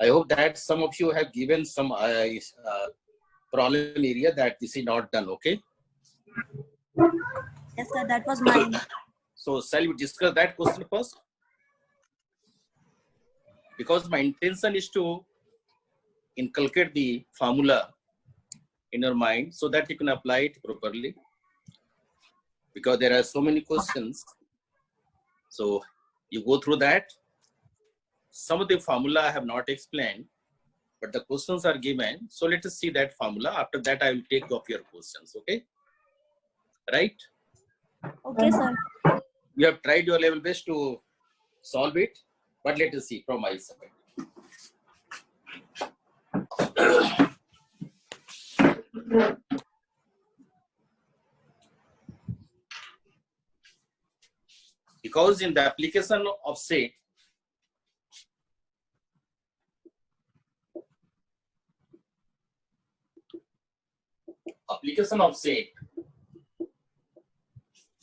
I hope that some of you have given some problem area that this is not done. Okay. Yes, sir. That was mine. So shall we discuss that question first? Because my intention is to inculcate the formula in your mind so that you can apply it properly. Because there are so many questions. So you go through that. Some of the formula I have not explained, but the questions are given. So let us see that formula. After that, I will take up your questions. Okay. Right? Okay, sir. You have tried your level best to solve it, but let us see from my side. Because in the application of set,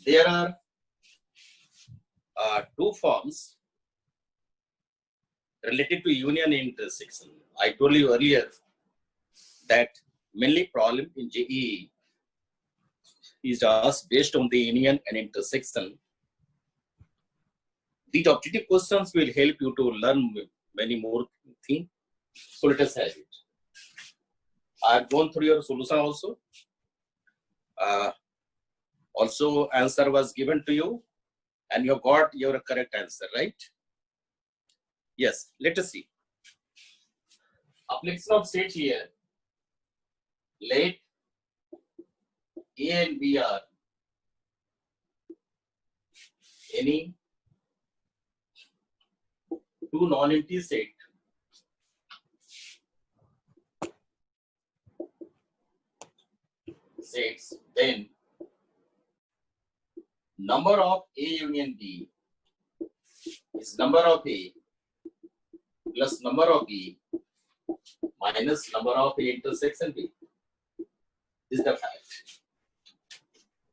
there are two forms related to union and intersection. I told you earlier that mainly problem in JEE is asked based on the union and intersection. These objective questions will help you to learn many more things. So let us have it. I have gone through your solution also. Also, answer was given to you, and you got your correct answer, right? Yes. Let us see. Application of set here. Let A and B are any two non-empty sets, then number of A union B is number of A plus number of B minus number of A intersection B. This is the fact.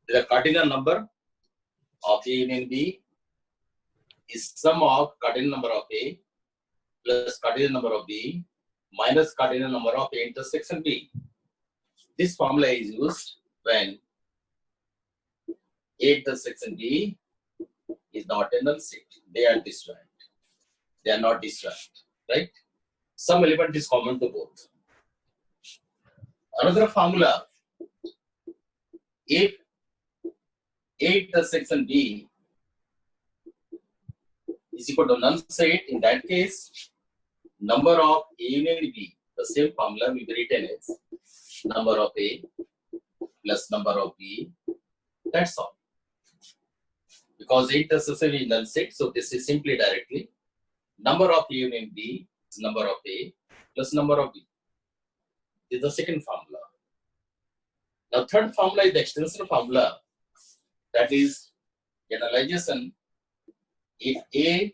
The cardinal number of A union B is sum of cardinal number of A plus cardinal number of B minus cardinal number of A intersection B. This formula is used when A intersection B is not a null set. They are disjoint. They are not disjoint, right? Some element is common to both. Another formula, if A intersection B is equal to null set, in that case, number of A union B, the same formula will be written as number of A plus number of B. That's all. Because A intersection is null set, so this is simply directly number of A union B is number of A plus number of B. This is the second formula. Now, third formula is the extension formula. That is generalization. If A,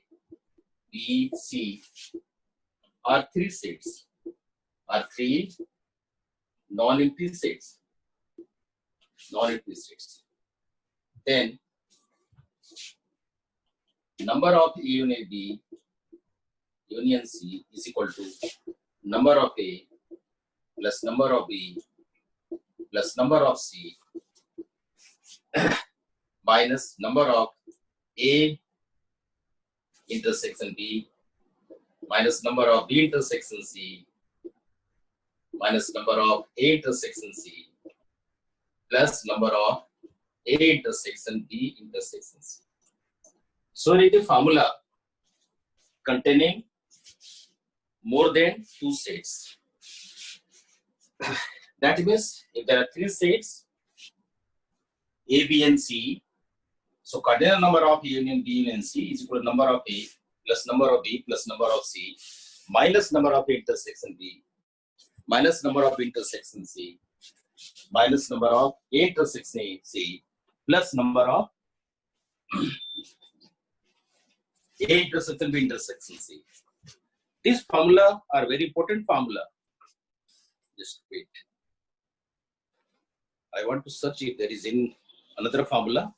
B, C are three sets, are three non-empty sets, then number of A union B union C is equal to number of A plus number of B plus number of C minus number of A intersection B minus number of B intersection C minus number of A intersection C plus number of A intersection B intersection C. So it is a formula containing more than two sets. That means if there are three sets, A, B, and C, so cardinal number of A union B union C is equal to number of A plus number of B plus number of C minus number of A intersection B minus number of intersection C minus number of A intersection C plus number of A intersection B intersection C. These formula are very important formula. Just wait. I want to search if there is in another formula.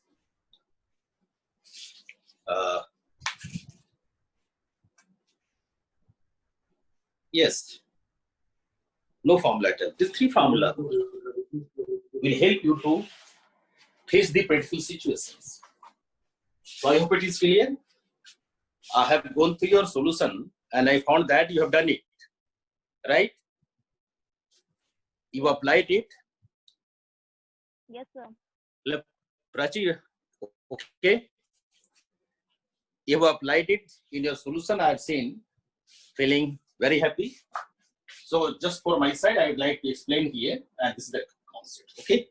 Yes. No formula at all. These three formula will help you to face the painful situations. So I hope it is clear. I have gone through your solution and I found that you have done it. Right? You applied it. Yes, sir. Prachi, okay. You have applied it in your solution. I have seen, feeling very happy. So just for my side, I would like to explain here, and this is the concept. Okay.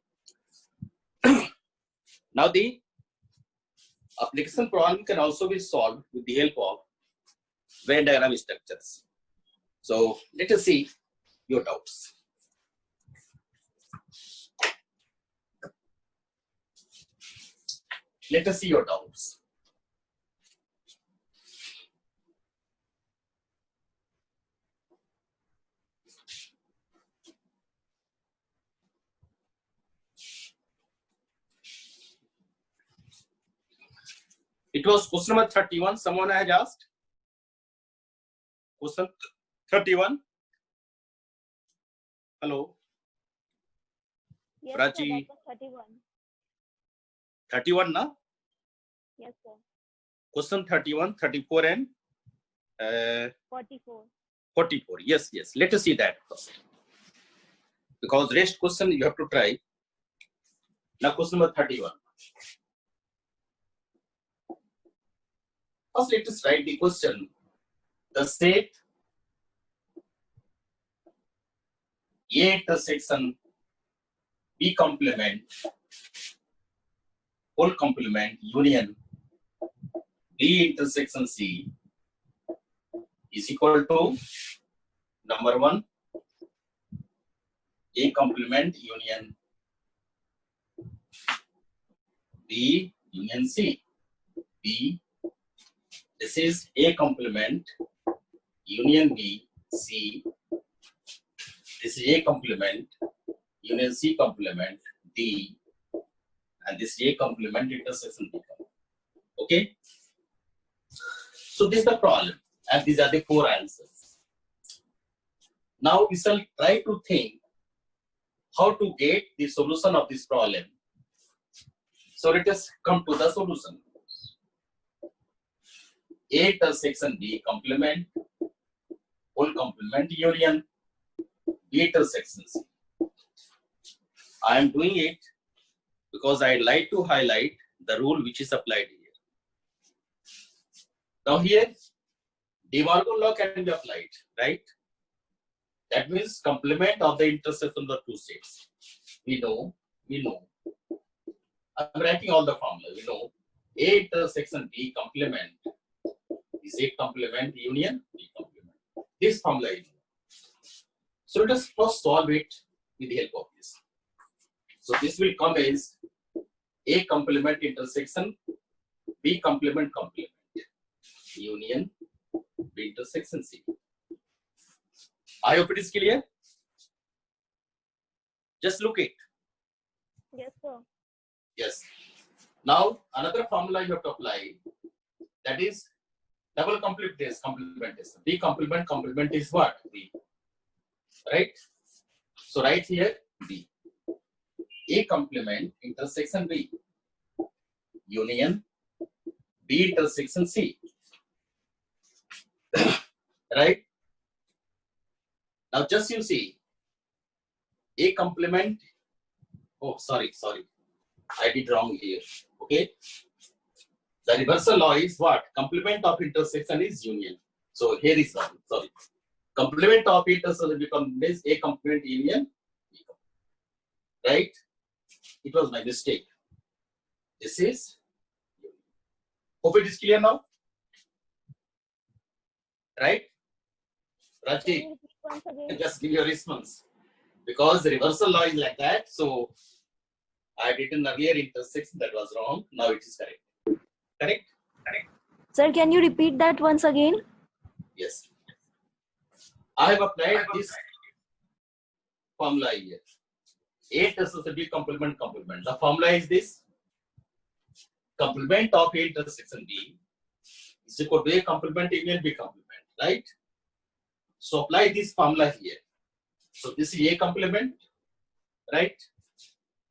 Now the application problem can also be solved with the help of Venn diagram structures. So let us see your doubts. Let us see your doubts. It was question number 31. Someone has asked. Question 31. Hello. Yes, Prachi. sir. That was 31. 31, na? Yes, sir. Question 31, 34, and 44. 44. Yes, yes. Let us see that first. Because rest question you have to try. Now question number 31. First, let us write the question. The set A intersection B complement, whole complement union B intersection C is equal to number 1 A complement union B union C. B, this is A complement union B C. This is A complement union C complement D, and this A complement intersection B. Okay. So this is the problem, and these are the 4 answers. Now we shall try to think how to get the solution of this problem. So let us come to the solution. A intersection B complement, whole complement union B intersection C. I am doing it because I like to highlight the rule which is applied here. Now here, De Morgan law can be applied, right? That means complement of the intersection of the 2 sets. We know. I'm writing all the formula. We know A intersection B complement is A complement union B complement. This formula is. So let us first solve it with the help of this. So this will come as A complement intersection B complement complement union B intersection C. I hope it is clear. Just look it. Yes, sir. Yes. Now another formula you have to apply, that is double complementation. B complement is what? B. Right? So right here B. A complement intersection B union B intersection C. Right? Now just you see A complement. Oh, sorry. I did wrong here. Okay. The reversal law is what? Complement of intersection is union. So here is wrong. Sorry. Complement of intersection becomes A complement union. Right? It was my mistake. This is. Hope it is clear now. Right? Can Raji, you repeat once again? just give your response. Because the reversal law is like that. So I had written earlier intersection, that was wrong. Now it is correct. Correct? Sir, can you repeat that once again? Yes. I have applied this formula here. A intersection B complement. The formula is this. Complement of A intersection B is equal to A complement union B complement. Right? So apply this formula here. So this is A complement, right?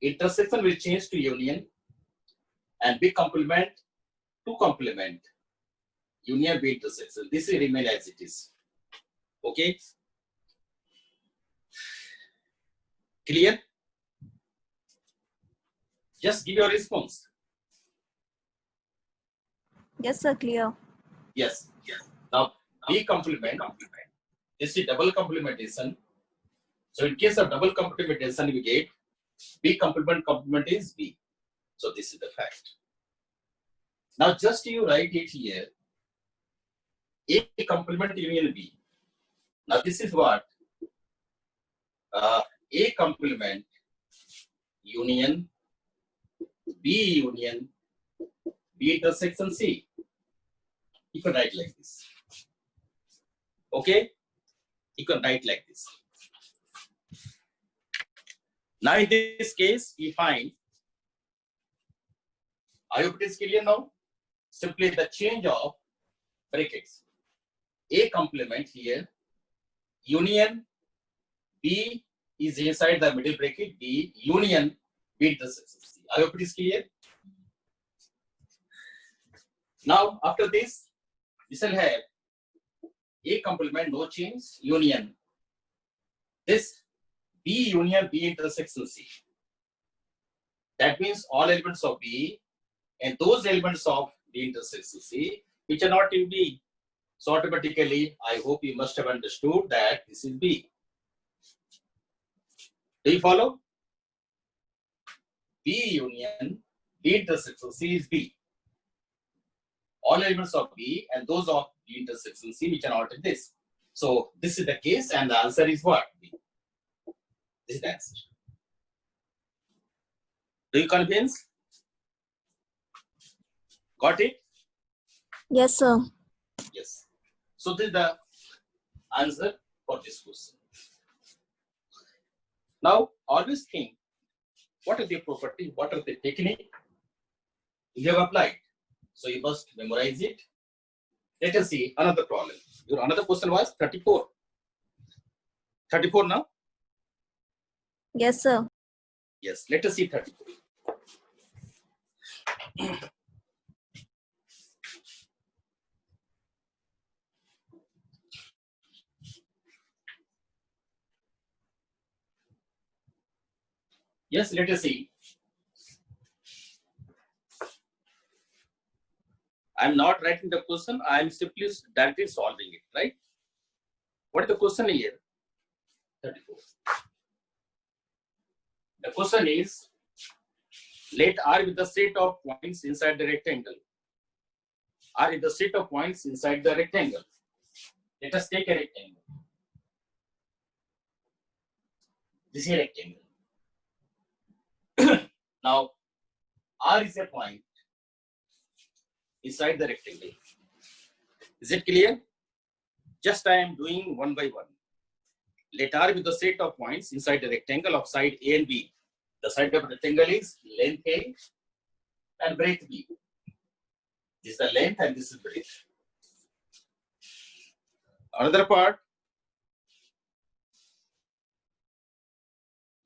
Intersection will change to union, and B complement to complement, union B intersection. This will remain as it is. Okay? Clear? Just give your response. Yes, sir. Clear. Yes. Now B complement. This is double complementation. So in case of double complementation, we get B complement is B. So this is the fact. Now just you write it here. A complement union B. Now this is what? A complement union B union B intersection C. You can write like this. Okay? You can write like this. Now in this case, we find, I hope it is clear now. Simply the change of brackets. A complement here, union B is inside the middle bracket, B union B intersection C. I hope it is clear. Now after this, we shall have A complement, no change, union. This B union B intersection C. That means all elements of B and those elements of B intersection C which are not in B. So automatically, I hope you must have understood that this is B. Do you follow? B union B intersection C is B. All elements of B and those of B intersection C which are not in this. So this is the case, and the answer is what? B. This is the answer. Do you convince? Got it? Yes, sir. Yes. So this is the answer for this question. Now, always think, what are the properties, what are the technique you have applied? So you must memorize it. Let us see another problem. Your another question was 34. 34 now? Yes, sir. Yes, let us see 34. Yes, let us see. I am not writing the question, I am simply directly solving it, right? What is the question here? 34. The question is, let R be the set of points inside the rectangle. R is the set of points inside the rectangle. Let us take a rectangle. This is a rectangle. Now, R is a point inside the rectangle. Is it clear? Just I am doing one by one. Let R be the set of points inside the rectangle of side A and B. The side of the rectangle is length A and breadth B. This is the length and this is breadth. Another part,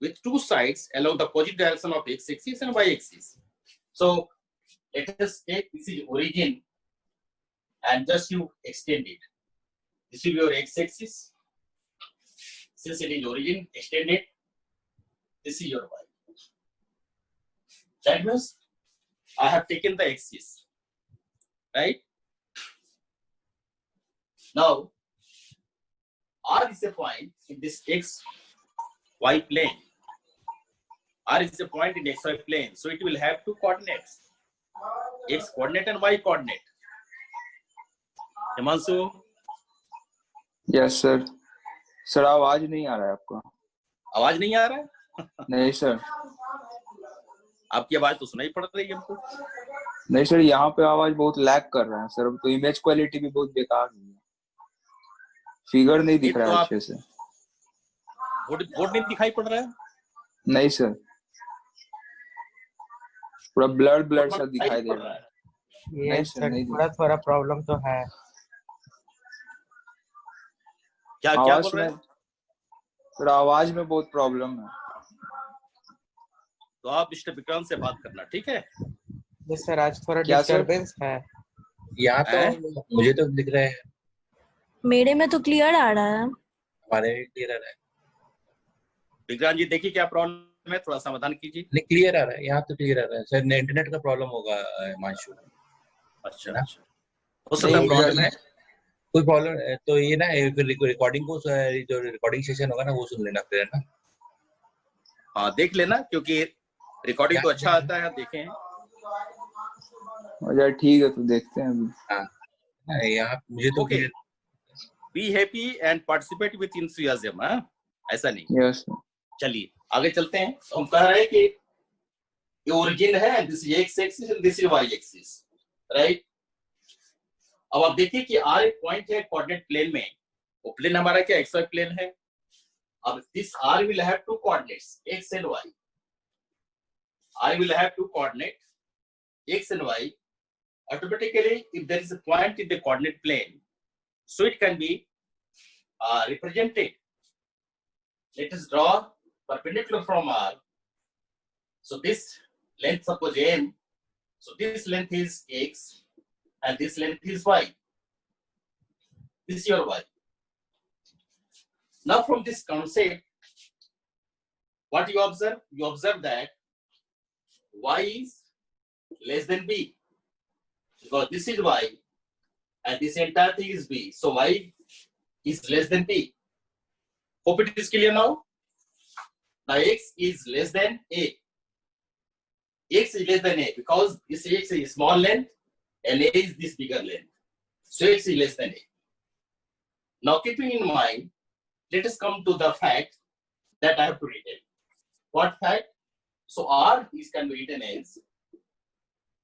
with two sides along the opposite direction of x-axis and y-axis. So let us take this is origin and just you extend it. This will be your x-axis. Since it is origin, extend it. This is your y. That means I have taken the axis, right? Now, R is a point in this x-y plane. R is a point in xy plane, so it will have two coordinates, x coordinate and y coordinate. Himanshu? Yes sir. Sir आवाज नहीं आ रहा है आपका. आवाज नहीं आ रहा है? नहीं सर. आपकी आवाज तो सुनाई पड़ रही है हमको. नहीं सर, यहाँ पे आवाज बहुत लैग कर रहा है सर. तो इमेज क्वालिटी भी बहुत बेकार है. फिगर नहीं दिख रहा है अच्छे से. बोर्ड नहीं दिखाई पड़ रहा है? नहीं सर, पूरा ब्लर सा दिखाई दे रहा है. ये सर थोड़ा प्रॉब्लम तो है. क्या क्या आवाज बोल रहे में हैं? सर, आवाज में बहुत प्रॉब्लम है। तो आप मिस्टर विक्रांत से बात करना, ठीक है? जी सर, आज थोड़ा क्या सर? डिस्टरबेंस है यहाँ तो। हैं? मुझे तो दिख रहा है, मेरे में तो क्लियर आ रहा है। हमारे क्लियर है। विक्रांत जी देखिए क्या प्रॉब्लम है, थोड़ा समाधान कीजिए। नहीं, क्लियर आ रहा है, यहाँ तो क्लियर आ रहा है सर। इंटरनेट का प्रॉब्लम होगा हिमांशु। अच्छा ना? अच्छा, हो सकता है नहीं, प्रॉब्लम है। कोई प्रॉब्लम तो ये ना, रिकॉर्डिंग को, जो रिकॉर्डिंग सेशन होगा ना वो सुन लेना फिर, है ना? हाँ देख लेना, क्योंकि रिकॉर्डिंग तो अच्छा यहाँ- आता है, आप देखें। अच्छा ठीक है, तो देखते हैं अभी। हाँ, यहाँ मुझे तो okay, clear. Be happy and participate with enthusiasm, हाँ, ऐसा नहीं। Yes sir. चलिए आगे चलते हैं। तो हम कह रहे हैं कि ये ओरिजिन है, this is x axis and this is y axis, right? अब आप देखिए कि आर एक पॉइंट है कोऑर्डिनेट प्लेन में, वो प्लेन हमारा क्या एक्सवाई प्लेन है। अब this r will have two coordinates x and y. I will have two coordinate x and y. Automatically, if there is a point in the coordinate plane, so it can be represented. Let us draw perpendicular from R. So this length, suppose m. So this length is x, and this length is y. This is your y. Now, from this concept, what you observe? You observe that y is less than b, because this is y and this entire thing is b, so y is less than b. Hope it is clear now. Now x is less than a. X is less than a because this x is small length and a is this bigger length, so x is less than a. Now keeping in mind, let us come to the fact that I have to written. What fact? So R is can be written as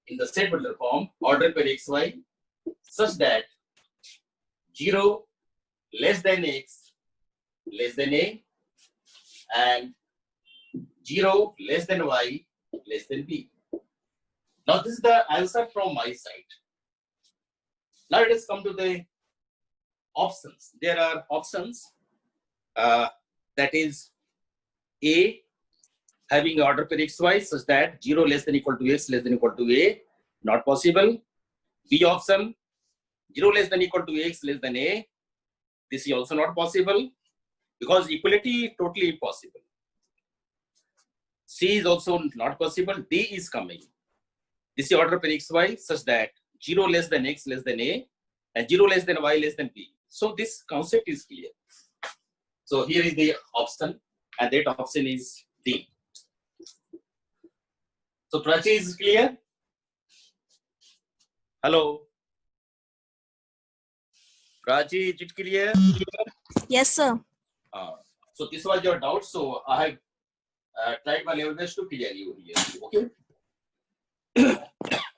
in the state bundle form, order pair xy such that 0 less than x less than a and 0 less than y less than b. Now this is the answer from my side. Now let us come to the options. There are options, that is A having order pair xy such that 0 less than equal to x less than equal to a, not possible. B option, 0 less than equal to x less than a, this is also not possible because equality is totally impossible. C is also not possible. D is coming. This is order pair xy such that 0 less than x less than a and 0 less than y less than b. So this concept is clear. So here is the option, and that option is D. So Prachi is clear? Hello? Prachi, is it clear? Yes, sir. So this was your doubt. So I have tried my level best to clear you here. Okay?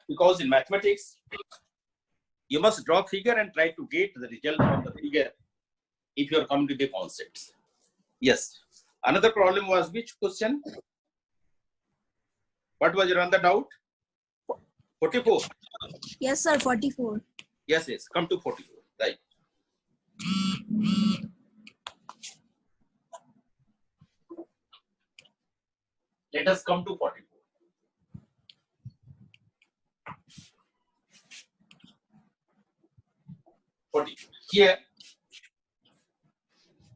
Because in mathematics, you must draw figure and try to get the result from the figure if you are coming to the concepts. Yes. Another problem was which question? What was your other doubt? 44. Yes, sir. 44. Yes, yes. Come to 44. Right. Let us come to 44. Here,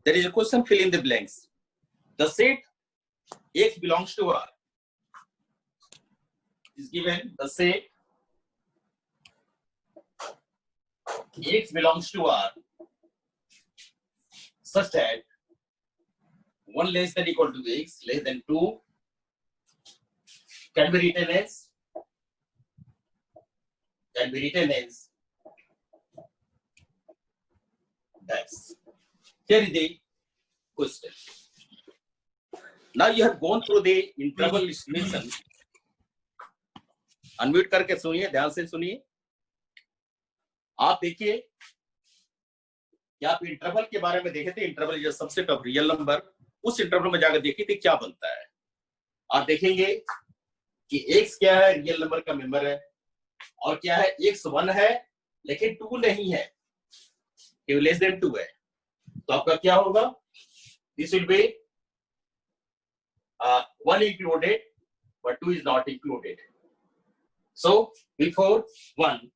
there is a question, fill in the blanks. The set X belongs to R is given. The set X belongs to R such that 1 less than equal to X less than 2 can be written as that's. Here is the question. Now you have gone through the interval estimation. Unmute करके सुनिए, ध्यान से सुनिए। आप देखिए कि आप interval के बारे में देखे थे, इंटरवल जो सबसेट ऑफ रियल नंबर, उस इंटरवल में जाकर देखिए थे क्या बनता है। आप देखेंगे कि x क्या है, रियल नंबर का मेंबर है, और क्या है, x 1 है लेकिन 2 नहीं है, लेस देन 2 है। तो आपका क्या होगा? This will be 1 included, but 2 is not included. So before 1,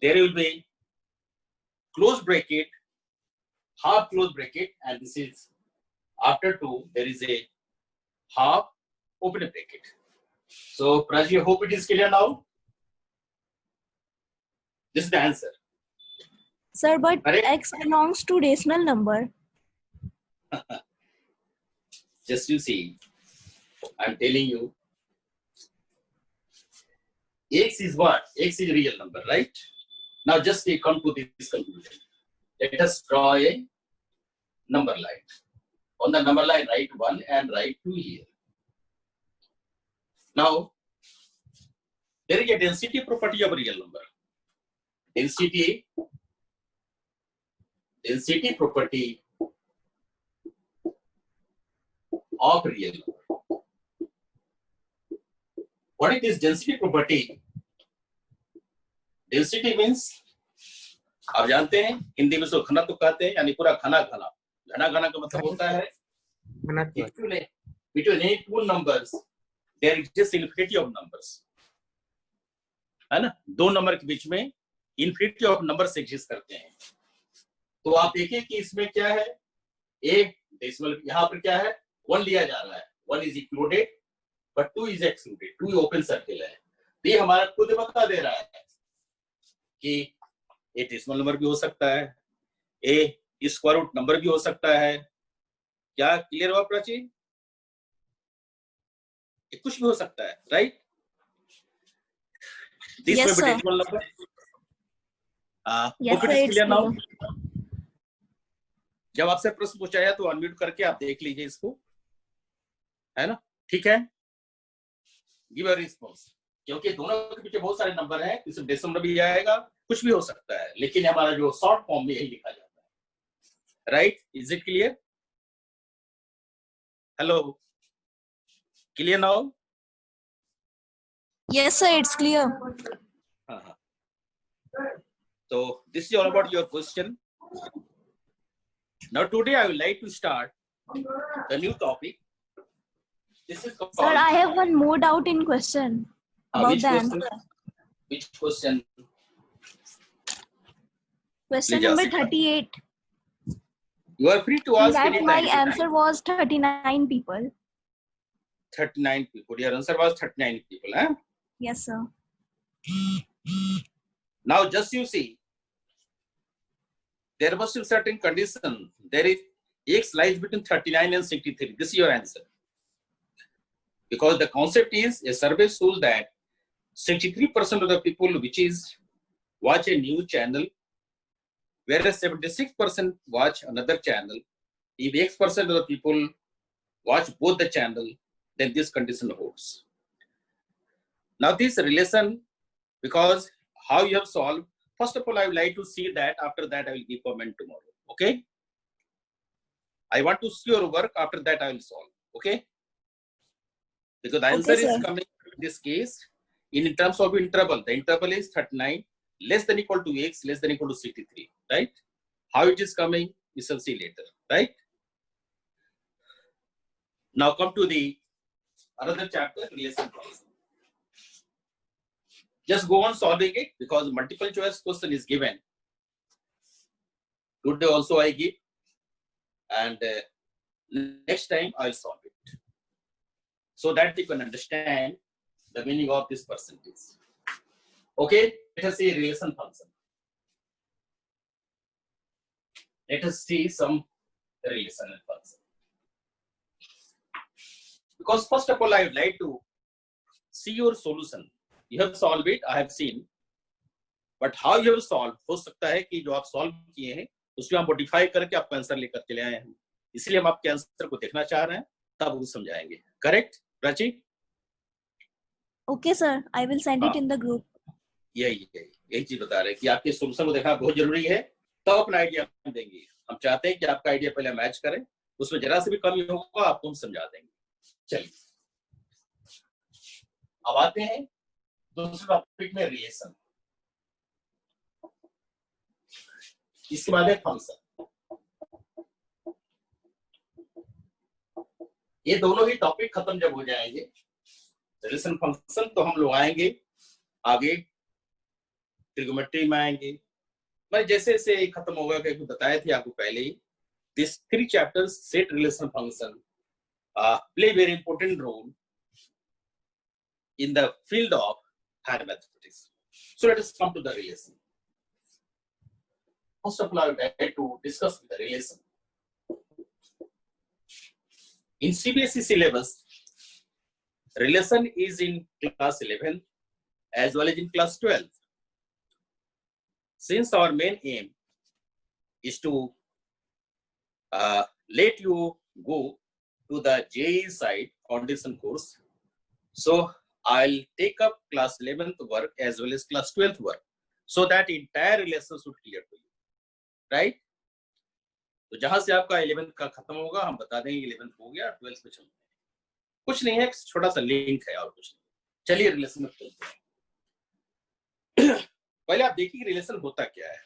there will be close bracket, half close bracket, and this is after 2, there is a half open bracket. So Praji, I hope it is clear now. This is the answer. Sir, but Correct? x belongs to rational number. Just you see, I'm telling you, x is what? X is real number, right? Now just we come to this conclusion. Let us draw a number line. On the number line, write 1 and write 2 here. Now, there is a density property of real number. Density property of real number. What is this density property? Density means, आप जानते हैं हिंदी में उसको घनत्व कहते हैं, यानी पूरा घना घना घना घना का मतलब होता है between any two numbers there exists infinity of numbers, है ना? दो नंबर के बीच में infinity of numbers exist करते हैं. तो आप देखिए कि इसमें क्या है, एक डेसिमल यहाँ पर क्या है, 1 लिया जा रहा है, 1 is included but 2 is excluded, 2 open circle है. तो ये हमारा खुद बता दे रहा है कि ए डेसिमल नंबर भी हो सकता है, ए स्क्वायर रूट नंबर भी हो सकता है. क्या क्लियर हुआ प्राची? कुछ भी हो सकता है, राइट? दिस Yes, में भी sir. Decimal number. Yes, hope it sir, is it's clear now. clear. जब आपसे प्रश्न पूछा जाए तो अनम्यूट करके आप देख लीजिए इसको, है ना? ठीक है, गिव अ रिस्पांस. क्योंकि दोनों के पीछे बहुत सारे नंबर हैं, इसमें डेसिमल भी आएगा, कुछ भी हो सकता है, लेकिन हमारा जो शॉर्ट फॉर्म में यही लिखा जाता है, right? Is it clear? Hello, clear now? Yes, sir, it's clear. So this is all about your question. Now today I would like to start the new topic. This is called, Sir, I have one more doubt in question about which the question? answer. Which question? Question Please number ask. 38. You are free to In ask that any my time. answer was 39 people. 39 people. Your answer was 39 people. Huh? Yes, sir. Now just you see, there must be certain condition. There is x lies between 39 and 63. This is your answer. Because the concept is a survey shows that 63% of the people which is watch a new channel, whereas 76% watch another channel. If X% of the people watch both the channel, then this condition holds. Now this relation, because how you have solved, first of all, I would like to see that. After that, I will give comment tomorrow. Okay? I want to see your work. After that, I will solve. Okay? Because the answer Okay, is sir. coming in this case in terms of interval. The interval is 39 less than equal to x less than equal to 63. Right? How it is coming, we shall see later. Right? Now come to the another chapter, relation function. Just go on solving it because multiple choice question is given. Today also I give, and next time I'll solve it so that you can understand the meaning of this percentage. Okay, let us see relation function. Let us see some relational function. Because first of all, I would like to see your solution. You have solved it, I have seen, but how you have solved, हो सकता है कि जो आप solve किए हैं उसमें हम मॉडिफाई करके आपका आंसर लेकर चले आए हैं, इसलिए हम आपके आंसर को देखना चाह रहे हैं, तब वो समझाएंगे. Correct Prachi? Okay, sir. I will send it in the group. यही चीज बता रहे हैं कि आपके सोल्यूशन को देखना बहुत जरूरी है, तब अपना आइडिया हम देंगे. हम चाहते हैं कि आपका आइडिया पहले मैच करें, उसमें जरा से भी कमी होगा आपको हम समझा देंगे. चलिए अब आते हैं दूसरे टॉपिक में, रिलेशन. इसके बाद है फंक्शन. ये दोनों ही टॉपिक खत्म जब हो जाएंगे रिलेशन फंक्शन, तो हम लोग आएंगे आगे ट्रिगोमेट्री में आएंगे। मैं जैसे जैसे खत्म होगा, क्योंकि बताए थे आपको पहले ही, this 3 chapters set relation function play very important role in the field of higher mathematics. So let us come to the relation. First of all, I would like to discuss the relation. In CBSE syllabus, relation is in class 11 as well as in class 12. Since our main aim is to let you go to the JEE side foundation course, so I'll take up class 11th work as well as class 12th work, so that entire relation should clear to you, right? तो जहां से आपका 11th का खत्म होगा हम बता देंगे 11th हो गया, 12th पे चलते हैं। कुछ नहीं है, छोटा सा लिंक है और कुछ नहीं। चलिए रिलेशन में चलते हैं। पहले आप देखिए रिलेशन होता क्या है।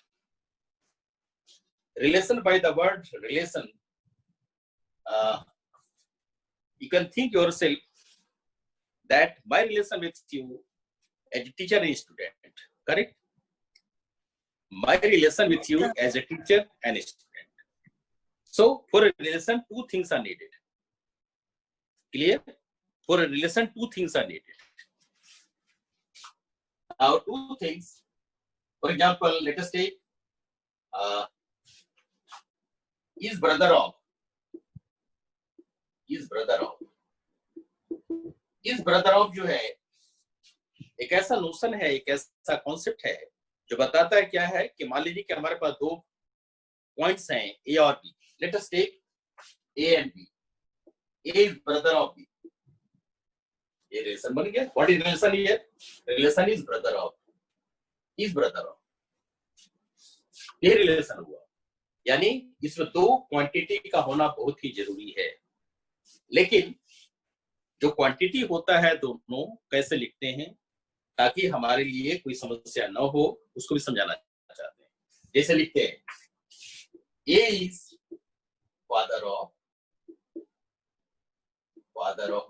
Relation, by the word relation, you can think yourself that my relation with you as a teacher and student, correct? My relation with you as a teacher and a student. So for a relation, 2 things are needed. Clear? For a relation, 2 things are needed. Now 2 things, for example, let us take is brother of. Is brother of. Is brother of जो है एक ऐसा notion है, एक ऐसा concept है जो बताता है क्या है कि मान लीजिए कि हमारे पास 2 पॉइंट्स हैं ए और B. Let us take A and B. A is brother of B. ये रिलेशन बन गया. What is relation here? Relation is brother of. Is brother of. ये रिलेशन हुआ. यानी इसमें 2 क्वांटिटी का होना बहुत ही जरूरी है. लेकिन जो क्वांटिटी होता है दोनों कैसे लिखते हैं ताकि हमारे लिए कोई समस्या न हो, उसको भी समझाना चाहते हैं. जैसे लिखते हैं A is father of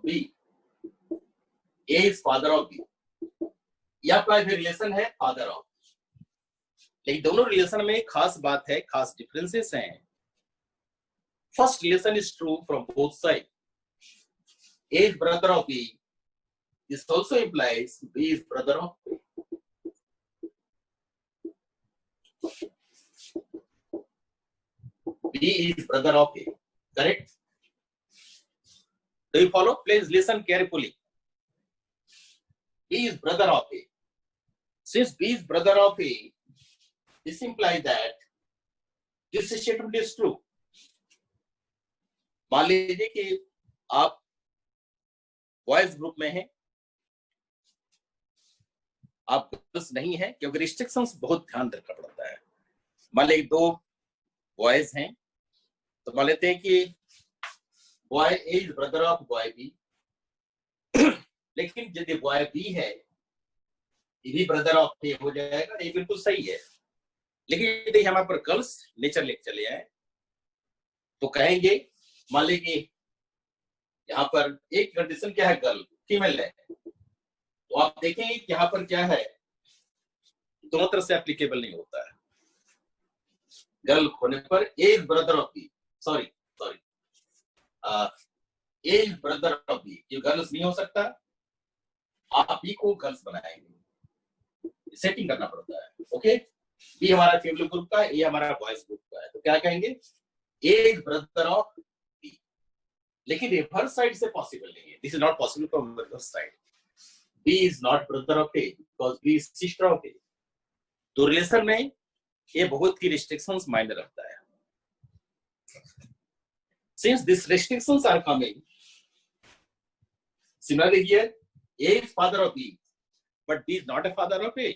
B. A is father of B. यह आपका रिलेशन है फादर ऑफ. लेकिन दोनों रिलेशन में खास बात है, खास डिफरेंसेस हैं. First relation is true from both side. A is brother of B. This also implies B is brother of A. B is brother of A. Correct? Do you follow? Please listen carefully. B is brother of A. Since B is brother of A, this implies that this statement is true. मान लीजिए कि आप boys group में हैं, आप girls नहीं हैं, क्योंकि रिस्ट्रिक्शंस बहुत ध्यान रखना पड़ता है. मान लीजिए 2 बॉयज हैं, तो मान लेते हैं कि boy A is brother of boy B. लेकिन यदि बॉय बी है ये भी ब्रदर ऑफ ए हो जाएगा. ये बिल्कुल सही है. लेकिन यदि हमारे पर गर्ल्स नेचर लेके चले आए तो कहेंगे, मान लीजिए यहाँ पर एक कंडीशन क्या है, गर्ल फीमेल है, तो आप देखेंगे कि यहाँ पर क्या है, दोनों तरफ से एप्लीकेबल नहीं होता है. गर्ल होने पर A is brother of B, sorry A is brother of B, ये गर्ल्स नहीं हो सकता. आप बी को गर्ल्स बनाएंगे, सेटिंग करना पड़ता है. ओके, बी हमारा फीमेल ग्रुप का, ए हमारा बॉयज ग्रुप का है, तो क्या कहेंगे, ए इज ब्रदर ऑफ. लेकिन रिवर्स साइड से पॉसिबल नहीं है. This is not possible from reverse side. B is not brother of A because B is sister of A. तो रिलेशन में ये बहुत ही रिस्ट्रिक्शंस मायने रखता है. Since this restrictions are coming, similarly here A is father of B but B is not a father of A.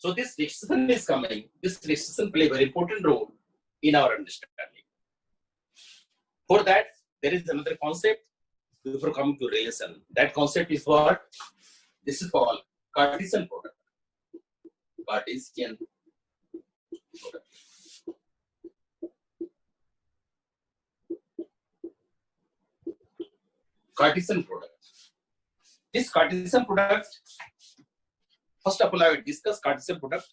So this restriction is coming. This restriction play a very important role in our understanding. For that, there is another concept before coming to relation. That concept is what? This is called Cartesian product. Cartesian product. Cartesian product. This Cartesian product, first of all, I will discuss Cartesian product.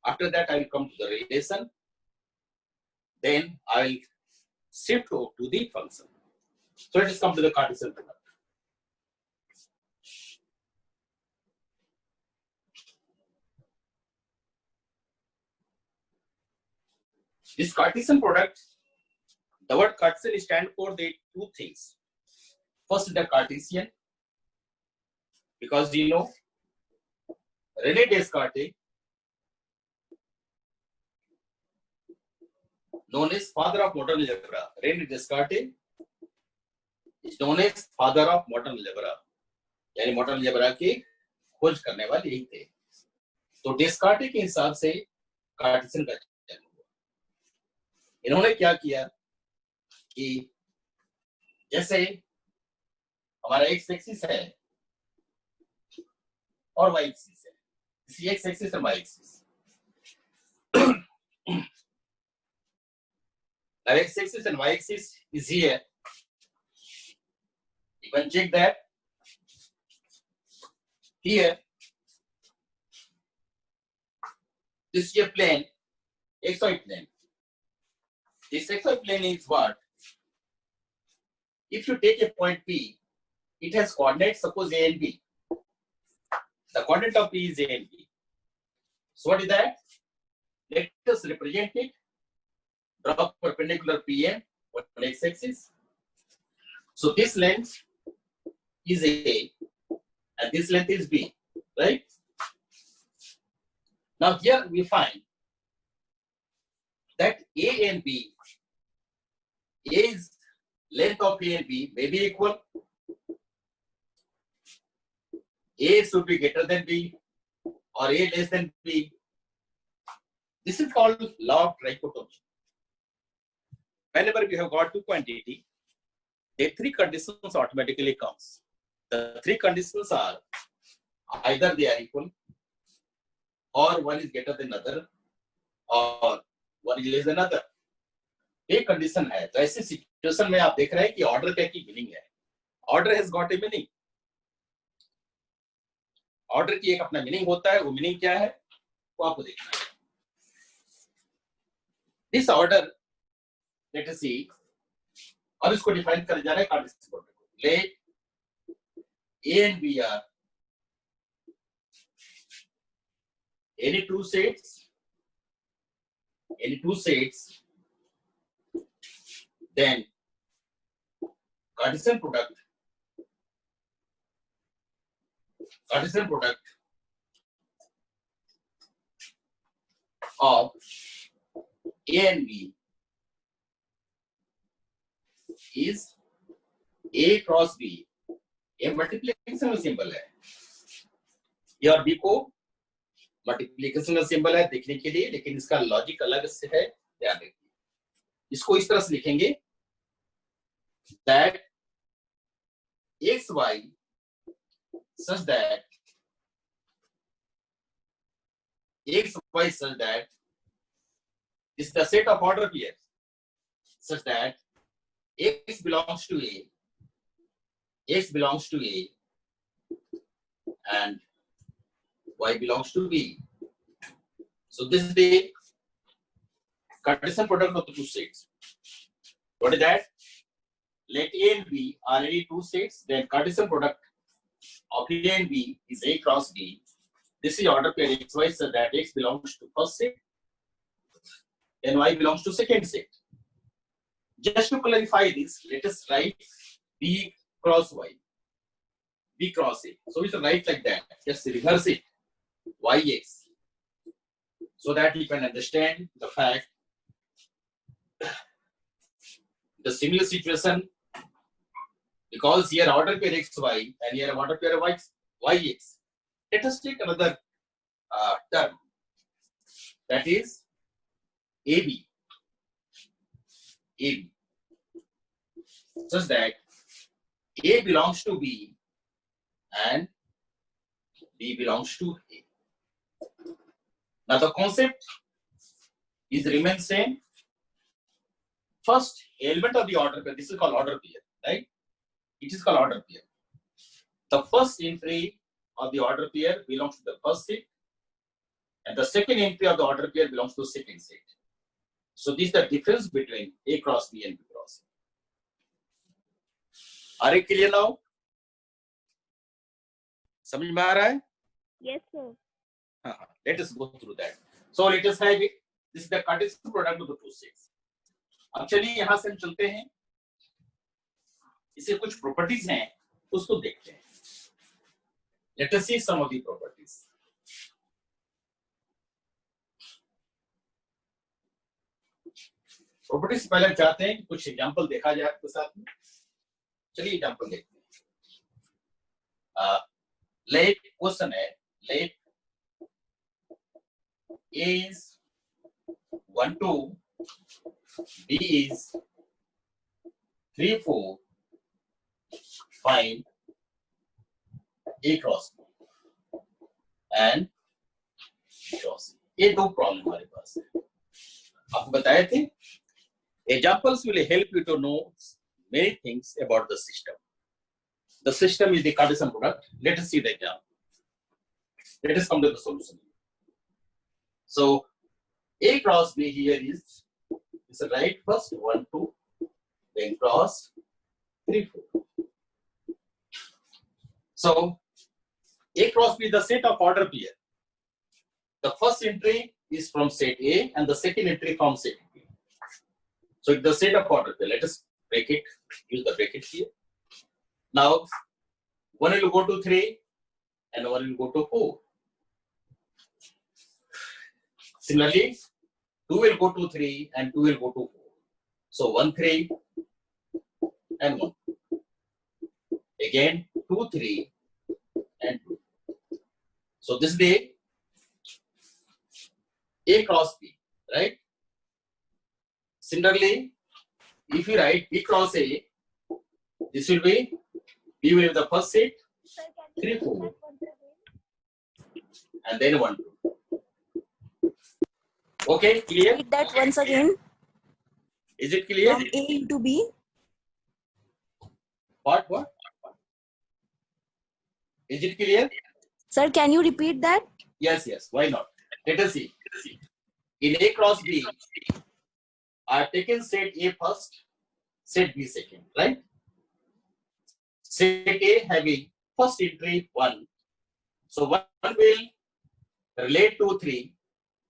After that, I will come to the relation. Then I will shift to the function. So let us come to the Cartesian product. This Cartesian product, the word Cartesian stands for the two things. First, the Cartesian, because you know René Descartes, known as father of modern algebra. René Descartes is known as father of modern algebra. यानी modern algebra की खोज करने वाले यही थे. तो डेस्कार्टे के हिसाब से कार्टेशियन का जन्म हुआ. इन्होंने क्या किया कि जैसे हमारा एक्स एक्सिस है और वाई एक्सिस है, इसी एक्स एक्सिस और y axis. Now x axis and y axis is here. You can check that here. This is a plane, xy plane. This xy plane is what? If you take a point P, it has coordinates, suppose A and B. The coordinate of P is A and B. So what is that? Let us represent it. Draw perpendicular PM on x-axis. So this length is A and this length is B, right? Now here we find that A and B, A's length of A and B may be equal. A should be greater than B or A less than B. This is called law of trichotomy. Whenever we have got two quantity, the three conditions automatically comes. The three conditions are either they are equal, or one is greater than other, or one is less than other. एक condition है. तो ऐसी situation में आप देख रहे हैं कि ऑर्डर क्या की मीनिंग है. Order has got a meaning. Order की एक अपना मीनिंग होता है. वो मीनिंग क्या है वो आपको देखना है. This order let us see. अब इसको डिफाइन कर जा रहा है कार्टेशियन ऑर्डर को. लेट A and B are any two sets, then Cartesian product of A and B is A cross B. ये मल्टीप्लिकेशन का सिंबल है. ये और बी को मल्टीप्लिकेशन का सिंबल है देखने के लिए, लेकिन इसका लॉजिक अलग से है. ध्यान रखिए. इसको इस तरह से लिखेंगे that xy such that is the set of order pairs such that x belongs to A and y belongs to B. So this is the Cartesian product of the two sets. What is that? Let A and B are any two sets, then Cartesian product of A and B is A cross B. This is order pair xy so that x belongs to first set and y belongs to second set. Just to clarify this, let us write B cross y, B cross A. So we should write like that. Just reverse it, yx, so that you can understand the fact. The similar situation, because here order pair xy and here order pair yx. Let us take another term, that is AB, such that A belongs to B and B belongs to A. Now the concept is remains same. First element of the order pair, this is called order pair, right? It is called order pair. The first entry of the order pair belongs to the first set, and the second entry of the order pair belongs to the second set. So this is the difference between A cross B and B cross A. Are you clear now? समझ में आ रहा है? Yes, sir. Let us go through that. So let us have it. This is the Cartesian product of the two sets. अब चलिए यहाँ से हम चलते हैं. इसे कुछ प्रॉपर्टीज हैं, उसको देखते हैं. Let us see some of the properties. Properties पहले चाहते हैं कुछ एग्जांपल देखा जाए आपके साथ में. चलिए एग्जांपल देखते हैं. लेट क्वेश्चन है, late A is 1 2, B is 3 4, find A cross B and cross C. ये दो प्रॉब्लम हमारे पास है. आपको बताए थे. Examples will help you to know many things about the system. The system is the Cartesian product. Let us see the example. Let us come to the solution. So A cross B here is right first 1 2, then cross 3 4. So A cross B is the set of order pair. The first entry is from set A and the second entry from set B. So it's the set of order pair. Let us break it. Use the bracket here. Now one will go to 3 and one will go to 4. Similarly, 2 will go to 3 and 2 will go to 4. So 1 3 and 1. Again 2 3 and 2. So this is the A cross B, right? Similarly, if you write B cross A, this will be B will be the first set, Sir, can you 3 4, repeat that once again? and then 1 2. Okay, clear? Repeat that once again. Is it clear? From A into B. What? Is it clear? Sir, can you repeat that? Yes, yes. Why not? Let us see. In A cross B, I have taken set A first, set B second, right? Set A having first entry 1. So 1 will relate to 3.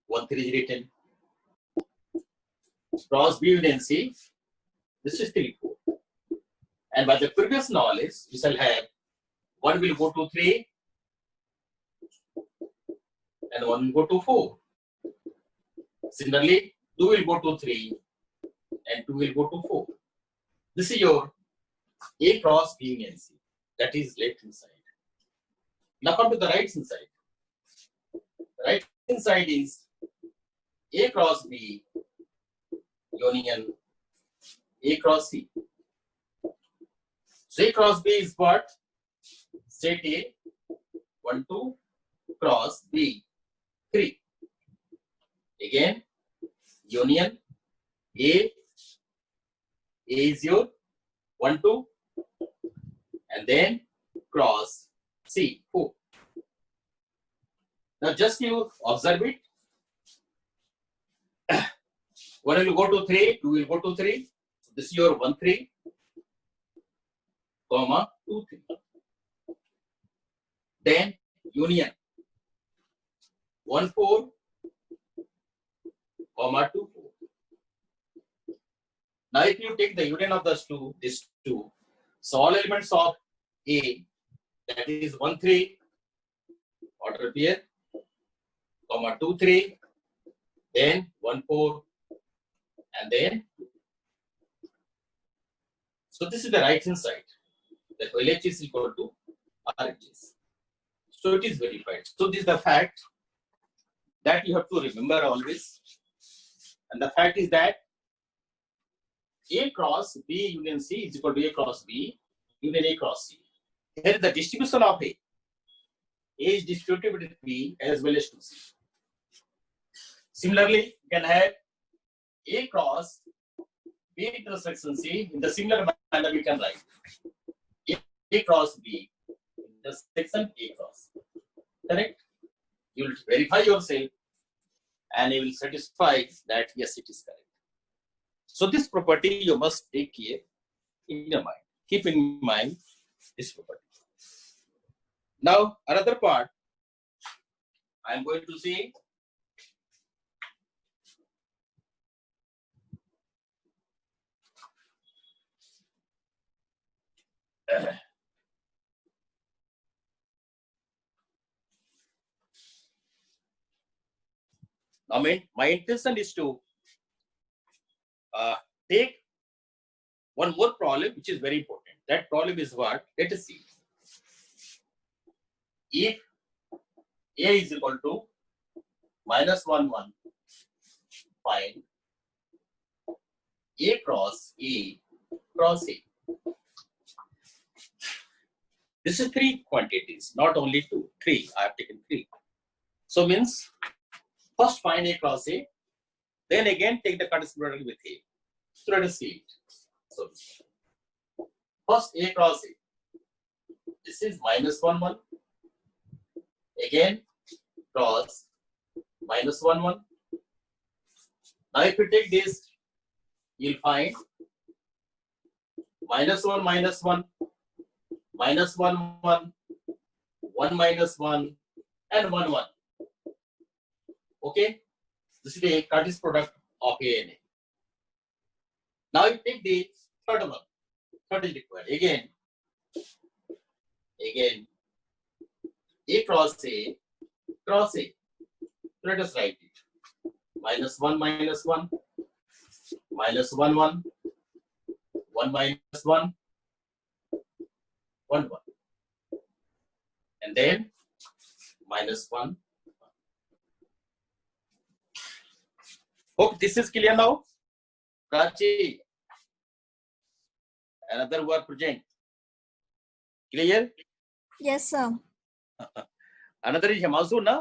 1 3 is written. Cross B, you can see this is 3 4. And by the previous knowledge, we shall have 1 will go to 3 and 1 will go to 4. Similarly, 2 will go to 3 and 2 will go to 4. This is your A cross B and C. That is left hand side. Now come to the right hand side. Right hand side is A cross B union A cross C. So A cross B is what? Set A 1 2 cross B 3. Again union A is your 1 2 and then cross C 4. Now just you observe it. 1 will go to 3, 2 will go to 3. So this is your 1 3, comma 2 3. Then union 1 4, comma 2 4. Now if you take the union of these two, so all elements of A, that is 1 3, order pair, comma 2 3, then 1 4, and then 2. So this is the right hand side. That LH is equal to RHS. So it is verified. So this is the fact that you have to remember always. And the fact is that A cross B union C is equal to A cross B union A cross C. Here is the distribution of A. A is distributed between B as well as to C. Similarly, you can have A cross B intersection C in the similar manner we can write. A cross B intersection A cross. Correct? You will verify yourself and you will satisfy that yes, it is correct. So this property you must take care in your mind. Keep in mind this property. Now another part I am going to say. Now my intention is to take one more problem which is very important. That problem is what? Let us see. If A is equal to -1, 1, find A cross A cross A. This is 3 quantities, not only 2, 3. I have taken 3. So means first find A cross A, then again take the Cartesian product with A. So let us see it. So first A cross A. This is -1, 1. Again cross -1, 1. Now if you take this, you'll find -1, -1, -1, 1, 1 -1, and 1, 1. Okay? This is the Cartesian product of A and A. Now you take the third one. Third is required. Again, A cross A cross A. Let us write it. -1, -1, -1, 1, 1 -1, 1, 1. And then -1. Hope this is clear now. Prachi, another word present. Clear? Yes, sir. Another is Himanshu, na?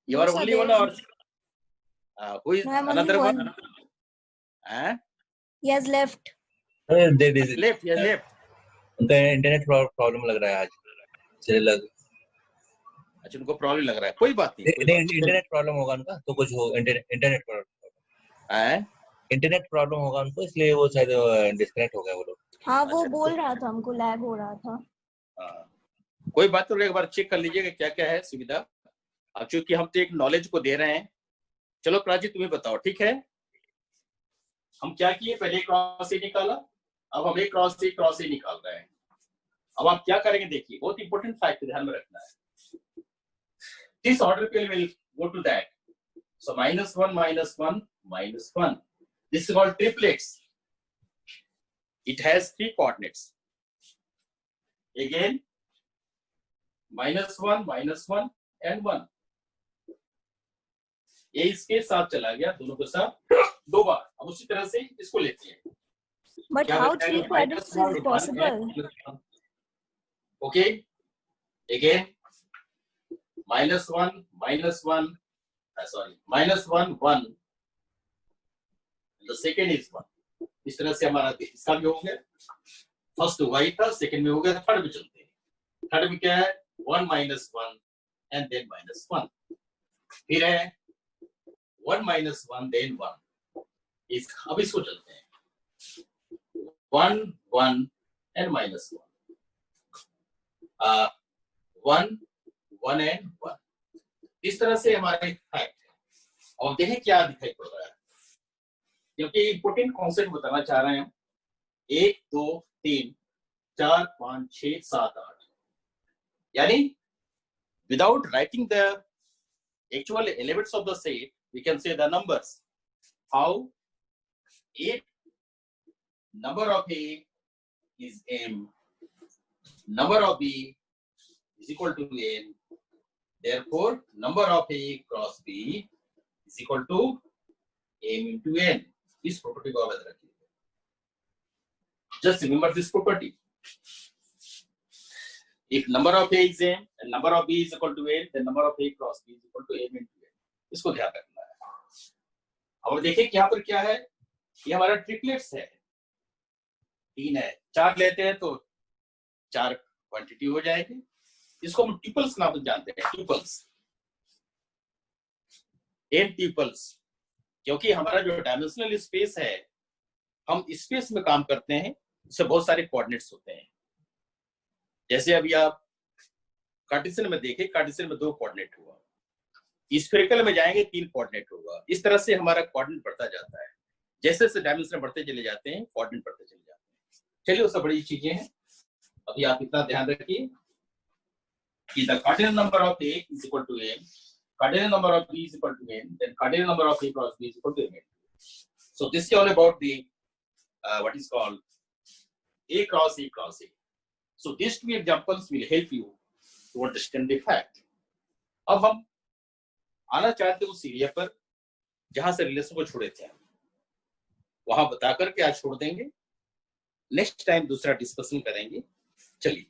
You No, are sir, only one there- or who is No, I'm only another one? one. Huh? He has left. There is Left, yes, left. उनका internet problem लग रहा है आज चले लग अच्छा उनको problem लग रहा है, कोई बात नहीं, कोई बात नहीं। इंटरनेट प्रॉब्लम होगा उनका तो कुछ हो इंटरनेट हैं? इंटरनेट प्रॉब्लम होगा उनको इसलिए वो शायद डिस्कनेक्ट हो गए वो लोग। हाँ, वो अच्छा, बोल रहा था हमको लैग हो रहा था। हाँ, कोई बात तो एक बार चेक कर लीजिएगा क्या क्या है सुविधा। अब चूंकि हम तो एक नॉलेज को दे रहे हैं, चलो प्राची तुम्हें बताओ, ठीक है? हम क्या किए, पहले क्रॉस ए निकाला, अब हम एक क्रॉस ए निकाल रहे हैं। अब आप क्या करेंगे देखिए, बहुत इंपॉर्टेंट फैक्ट ध्यान में रखना है। दिस ऑर्डर पे will go to that. So -1, -1, -1. This is called triplets. It has 3 coordinates. Again, -1, -1, and 1. ये इसके साथ चला गया, दोनों के साथ 2 बार। अब उसी तरह से इसको लेते हैं। But क्या how बताएगा? 3 credits is -1 possible? and +1. Okay. Again, -1, -1. Sorry, -1, 1. The second is 1. इस तरह से हमारा इसका भी हो गया। फर्स्ट y था, सेकंड में हो गया, थर्ड में चलते हैं। थर्ड में क्या है? 1 -1 and then -1. फिर है 1 -1 then 1. अब इसको चलते हैं। 1, 1 and -1. 1, 1 and 1. इस तरह से हमारा एक फैक्ट है। और देखें क्या दिखाई पड़ रहा है, क्योंकि इंपोर्टेंट कॉन्सेप्ट बताना चाह रहे हैं। 1, 2, 3, 4, 5, 6, 7, 8। यानी without writing the actual elements of the set, we can say the numbers. How? A, number of A is M, number of B is equal to N. Therefore, number of A cross B is equal to M into N. This property को याद रखिए. Just remember this property. If number of A is M and number of B is equal to N, then number of A cross B is equal to M into N. इसको ध्यान रखना है। अब देखिए यहाँ पर क्या है, ये हमारा ट्रिपलेट्स है। 3 है, 4 लेते हैं तो 4 क्वांटिटी हो जाएगी। इसको हम ट्यूपल्स नाम से जानते हैं, ट्यूपल्स, n ट्यूपल्स, क्योंकि हमारा जो डायमेंशनल स्पेस है, हम स्पेस में काम करते हैं, इससे बहुत सारे कोऑर्डिनेट्स होते हैं। जैसे अभी आप कार्टेशियन में देखें, कार्टेशियन में 2 कोऑर्डिनेट हुआ, स्फेरिकल में जाएंगे 3 कोऑर्डिनेट होगा। इस तरह से हमारा कोऑर्डिनेट बढ़ता जाता है, जैसे जैसे डायमेंशन बढ़ते चले जाते हैं कोऑर्डिनेट बढ़ते चले जाते हैं। चलिए, उससे बड़ी चीजें हैं, अभी आप इतना ध्यान रखिए कि the Cartesian number of A is equal to n, Cartesian number of B is equal to n, then Cartesian number of A cross B is equal to n. So this is all about the what is called A cross A cross A. So these 2 examples will help you to understand the fact. अब हम आना चाहते हैं उस area पर जहां से relation को छोड़े थे, वहां बता करके आज छोड़ देंगे, नेक्स्ट टाइम दूसरा डिस्कशन करेंगे। चलिए,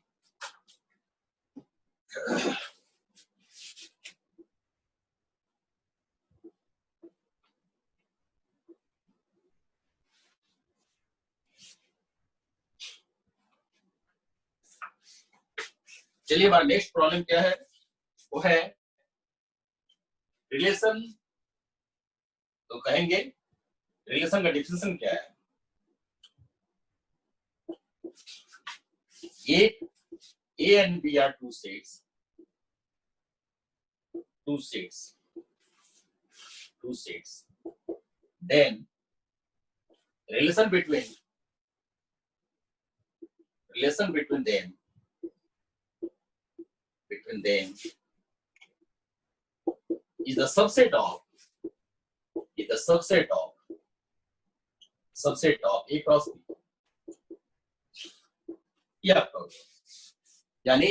चलिए हमारा नेक्स्ट प्रॉब्लम क्या है, वो है रिलेशन। तो कहेंगे रिलेशन का डिफिनेशन क्या है। A and B are 2 sets, 2 sets, 2 sets. Then relation between them is the subset of A cross B. या यानी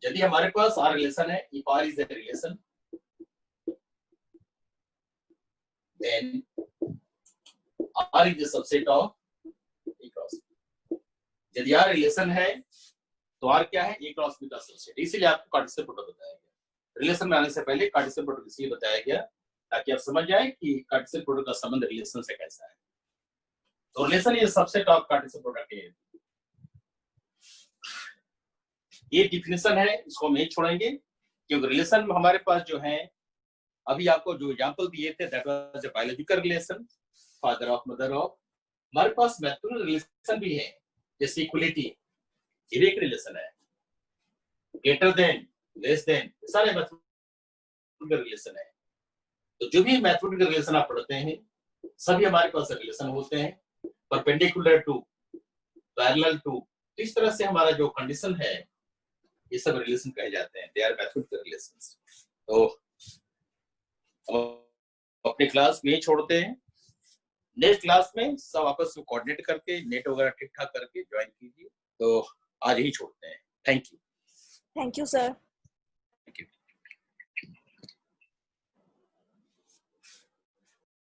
यदि हमारे पास R रिलेशन है, if R is a relation, then R is a subset of A cross B. यदि R relation है तो R क्या है, A cross B का सबसेट। इसीलिए आपको कार्टेशियन प्रोडक्ट बताया गया। रिलेशन में आने से पहले कार्टेशियन प्रोडक्ट इसलिए बताया गया ताकि आप समझ जाए कि कार्टेशियन प्रोडक्ट का संबंध रिलेशन से कैसा है। तो relation is subset of Cartesian product A। ये डिफिनेशन है, इसको हम नहीं छोड़ेंगे, क्योंकि रिलेशन में हमारे पास जो है, अभी आपको जो एग्जांपल दिए थे that was a biological relation, father of mother of. हमारे पास मैथमेटिकल रिलेशन भी है, जैसे इक्वलिटी, ये एक रिलेशन है, ग्रेटर देन, लेस देन, सारे मैथमेटिकल रिलेशन है। तो जो भी मैथमेटिकल रिलेशन आप पढ़ते हैं, सभी हमारे पास रिलेशन होते हैं, परपेंडिकुलर टू, पैरेलल टू। इस तरह से हमारा जो कंडीशन है, ये सब रिलेशन कहे जाते हैं, दे आर मैथमेटिकल रिलेशंस। तो हम अपने क्लास में ही छोड़ते हैं, नेक्स्ट क्लास में सब आपस में कोऑर्डिनेट करके नेट वगैरह ठीक ठाक करके ज्वाइन कीजिए। तो आज ही छोड़ते हैं। Thank you sir.